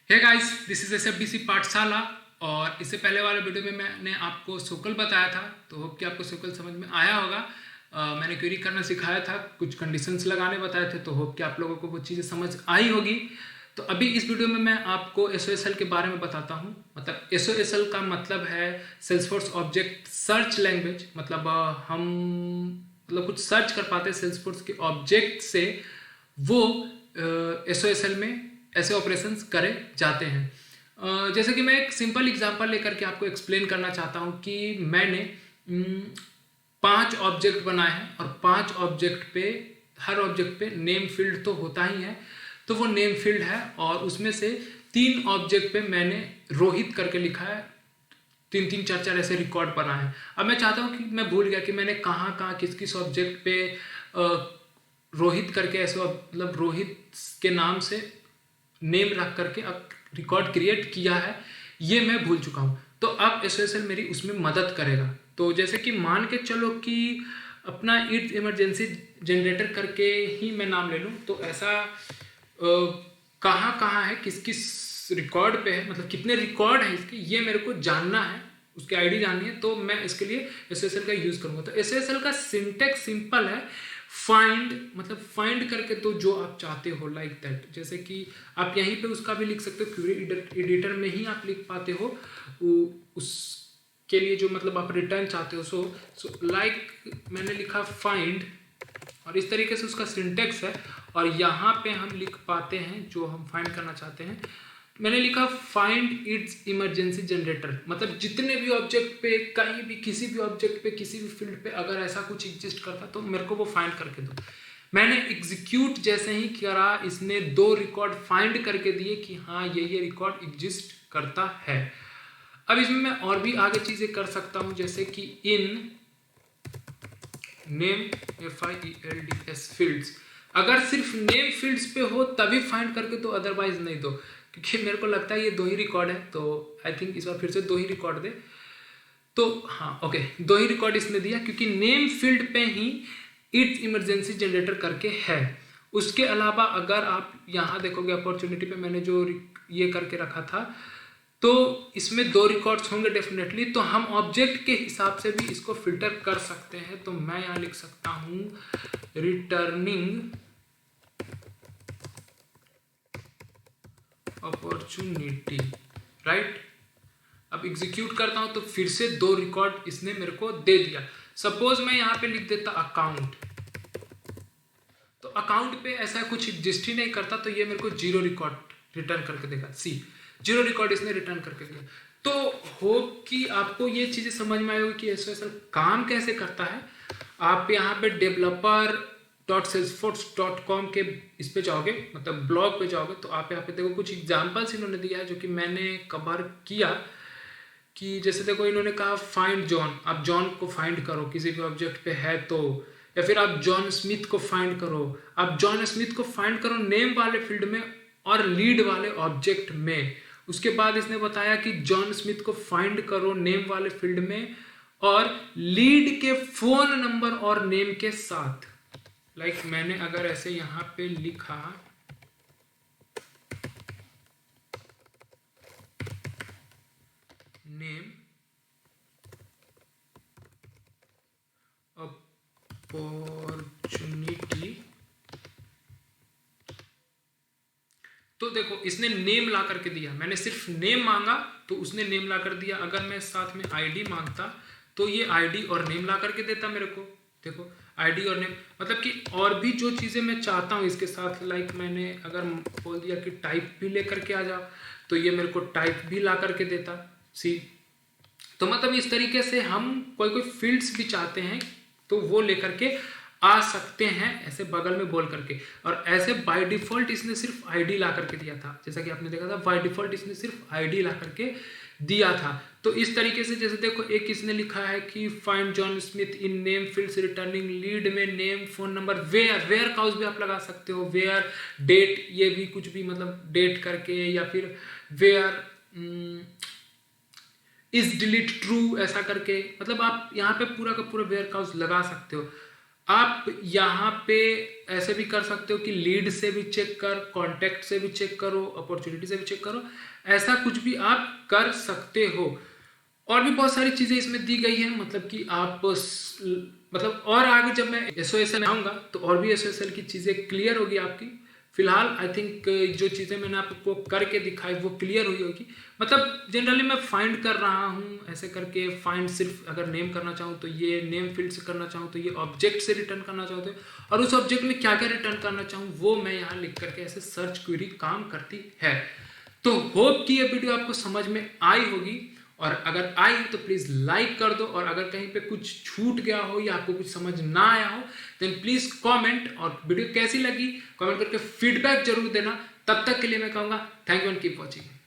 Hey guys, this is एसएफडीसी पाठशाला। और इससे पहले वाले वीडियो में मैंने आपको सोकल बताया था, तो होप कि आपको सोकल समझ में आया होगा। मैंने क्वेरी करना सिखाया था, कुछ कंडीशंस लगाने बताए थे, तो होप कि आप लोगों को वो चीज़ें समझ आई होगी। तो अभी इस वीडियो में मैं आपको एसओएसएल के बारे में बताता हूँ। मतलब एसओएसएल का मतलब है सेल्सफोर्स ऑब्जेक्ट सर्च लैंग्वेज। मतलब हम कुछ सर्च कर पाते हैं सेल्सफोर्स के ऑब्जेक्ट से, वो एसओएसएल में ऐसे ऑपरेशंस करे जाते हैं। जैसे कि मैं एक सिंपल एग्जांपल लेकर के आपको एक्सप्लेन करना चाहता हूँ कि मैंने 5 ऑब्जेक्ट बनाए हैं और 5 ऑब्जेक्ट पे, हर ऑब्जेक्ट पे नेम फील्ड तो होता ही है, तो वो नेम फील्ड है। और उसमें से 3 ऑब्जेक्ट पे मैंने रोहित करके लिखा है, 3-3 4-4 ऐसे रिकॉर्ड बनाए हैं। अब मैं चाहता हूँ कि मैं भूल गया कि मैंने कहाँ कहाँ किस किस ऑब्जेक्ट पे रोहित करके ऐसे, मतलब रोहित के नाम से नेम रख करके अब रिकॉर्ड क्रिएट किया है, ये मैं भूल चुका हूँ। तो अब एसओएसएल मेरी उसमें मदद करेगा। तो जैसे कि मान के चलो कि अपना इट्स इमरजेंसी जनरेटर करके ही मैं नाम ले लूँ, तो ऐसा कहाँ कहाँ है, किस किस रिकॉर्ड पे है, मतलब कितने रिकॉर्ड है इसके, ये मेरे को जानना है, उसकी आईडी जाननी है। तो मैं इसके लिए एसओएसएल का यूज़ करूँगा। तो एसओएसएल का सिंटेक्स सिंपल है, फाइंड, मतलब फाइंड करके तो जो आप चाहते हो, लाइक दैट। जैसे कि आप यहीं पे उसका भी लिख सकते हो, क्वेरी एडिटर में ही आप लिख पाते हो उसके लिए जो मतलब आप रिटर्न चाहते हो। सो लाइक मैंने लिखा फाइंड, और इस तरीके से उसका सिंटेक्स है। और यहाँ पे हम लिख पाते हैं जो हम फाइंड करना चाहते हैं। मैंने लिखा फाइंड इट्स इमरजेंसी जनरेटर, मतलब जितने भी ऑब्जेक्ट पे, कहीं भी, किसी भी ऑब्जेक्ट पे, किसी भी फील्ड पे अगर ऐसा कुछ एग्जिस्ट करता तो मेरे को वो फाइंड करके दो। मैंने एग्जीक्यूट जैसे ही करा, इसने 2 रिकॉर्ड फाइंड करके दिए कि हाँ ये रिकॉर्ड एग्जिस्ट करता है। अब इसमें मैं और भी आगे चीजें कर सकता हूं, जैसे कि इन नेम FIELDS फील्ड्स, अगर सिर्फ नेम फील्ड्स पे हो तभी फाइंड करके दो, अदरवाइज नहीं दो, क्योंकि मेरे को लगता है ये 2 ही रिकॉर्ड है। तो आई थिंक इस बार फिर से 2 ही रिकॉर्ड दे। तो हाँ, ओके, 2 ही रिकॉर्ड इसने दिया क्योंकि नेम फील्ड पे ही इट्स इमरजेंसी जनरेटर करके है। उसके अलावा अगर आप यहाँ देखोगे अपॉर्चुनिटी पे मैंने जो ये करके रखा था, तो इसमें 2 रिकॉर्ड्स होंगे डेफिनेटली। तो हम ऑब्जेक्ट के हिसाब से भी इसको फिल्टर कर सकते हैं। तो मैं यहाँ लिख सकता हूँ रिटर्निंग अपॉर्चुनिटी, राइट। अब एग्जीक्यूट करता हूं तो फिर से 2 रिकॉर्ड इसने मेरे को दे दिया। सपोज मैं यहाँ पे लिख देता अकाउंट, तो अकाउंट पे ऐसा कुछ एग्जिस्ट ही नहीं करता, तो ये मेरे को 0 रिकॉर्ड रिटर्न करके देगा। सी 0 रिकॉर्ड इसने रिटर्न करके दिया। तो होप कि आपको ये चीजें समझ में आई होगी कि एसओएसएल काम कैसे करता है। आप यहाँ पे developer.salesforce.com के इस पे जाओगे, मतलब ब्लॉग पे जाओगे, तो आप यहाँ पे देखो कुछ एग्जाम्पल्स इन्होंने दिया है जो कि मैंने कवर किया। कि जैसे देखो इन्होंने कहा फाइंड जॉन, आप जॉन को फाइंड करो किसी भी ऑब्जेक्ट पे है तो, या फिर आप जॉन स्मिथ को फाइंड करो। आप जॉन स्मिथ को फाइंड करो नेम वाले फील्ड में और लीड वाले ऑब्जेक्ट में। उसके बाद इसने बताया कि जॉन स्मिथ को फाइंड करो नेम वाले फील्ड में और लीड के फोन नंबर और नेम के साथ। लाइक मैंने अगर ऐसे यहां पे लिखा नेम अपॉर्चुनिटी, तो देखो इसने नेम ला करके दिया। मैंने सिर्फ नेम मांगा तो उसने नेम ला कर दिया। अगर मैं साथ में आईडी मांगता तो ये आईडी और नेम ला करके देता मेरे को। देखो आईडी और नेम, मतलब कि और भी जो चीजें मैं चाहता हूँ इसके साथ, लाइक मैंने अगर बोल दिया कि टाइप भी लेकर के आ जाओ, तो ये मेरे को टाइप भी ला करके देता। सी, तो मतलब इस तरीके से हम कोई कोई फील्ड्स भी चाहते हैं तो वो लेकर के आ सकते हैं, ऐसे बगल में बोल करके। और ऐसे बाय डिफॉल्ट इसने सिर्फ आईडी ला करके दिया था, जैसा कि आपने देखा था बाय डिफॉल्ट इसने सिर्फ आईडी ला करके दिया था। तो इस तरीके से जैसे देखो एक इसने लिखा है कि find John Smith in name fields returning lead में name phone number where clause भी आप लगा सकते हो, वेयर डेट, ये भी कुछ भी मतलब डेट करके, या फिर वेयर इज डिलीट ट्रू ऐसा करके, मतलब आप यहाँ पे पूरा का पूरा वेयर काउस लगा सकते हो। आप यहाँ पे ऐसे भी कर सकते हो कि लीड से भी चेक कर, कॉन्टैक्ट से भी चेक करो, अपॉर्चुनिटी से भी चेक करो, ऐसा कुछ भी आप कर सकते हो। और भी बहुत सारी चीज़ें इसमें दी गई हैं, मतलब कि आप मतलब और आगे जब मैं एसओएसएल में आऊँगा तो और भी एसओएसएल की चीज़ें क्लियर होगी आपकी। फिलहाल आई थिंक जो चीज़ें मैंने आपको करके दिखाई वो क्लियर हुई होगी। मतलब जनरली मैं फाइंड कर रहा हूँ ऐसे करके, फाइंड सिर्फ अगर नेम करना चाहूँ तो ये नेम फील्ड से करना चाहूँ तो ये ऑब्जेक्ट से रिटर्न करना चाहते हो, और उस ऑब्जेक्ट में क्या क्या रिटर्न करना चाहूँ वो मैं यहाँ लिख करके ऐसे सर्च क्वेरी काम करती है। तो होप कि ये वीडियो आपको समझ में आई होगी, और अगर आई तो प्लीज़ लाइक कर दो, और अगर कहीं पे कुछ छूट गया हो या आपको कुछ समझ ना आया हो देन प्लीज़ कमेंट, और वीडियो कैसी लगी कमेंट करके फीडबैक जरूर देना। तब तक के लिए मैं कहूँगा thank you and keep watching.